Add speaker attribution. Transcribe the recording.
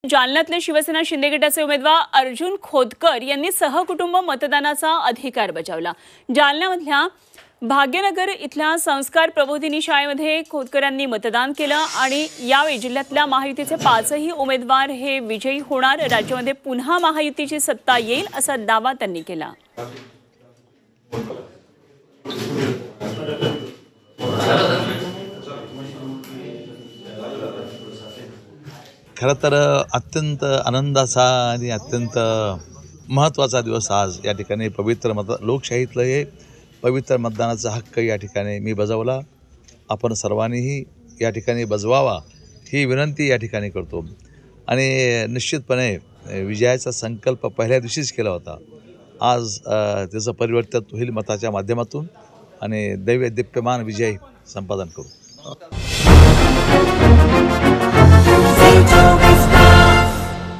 Speaker 1: जालन्यातले शिवसेना शिंदे गटाचे उमेदवार अर्जुन खोतकर यांनी सहकुटुंब मतदानाचा अधिकार बजावला। जालन्यामधल्या भाग्यनगर इथल्या संस्कार प्रबोधिनी शाळेमध्ये खोतकरांनी मतदान केलं आणि यावेळी जिल्ह्यातल्या महायुतीचे 5ही उमेदवार हे विजयी होणार। राज्यामध्ये पुन्हा महायुतीची सत्ता येईल असा दावा त्यांनी केला।
Speaker 2: खरं तर अत्यंत आनंदाचा आणि अत्यंत महत्त्वाचा दिवस आज या ठिकाणी पवित्र लोकशाहीतलं हे पवित्र मतदानाचा हक्क या ठिकाणी मी बजावला। आपण सर्वांनीही या ठिकाणी बजवावा ही विनंती या ठिकाणी करतो आणि निश्चितपणे विजयाचा संकल्प पहिल्या दिवशीच केला होता। आज त्याचं परिवर्तन होईल मताच्या माध्यमातून आणि दैव्य दीप्यमान विजय संपादन करू।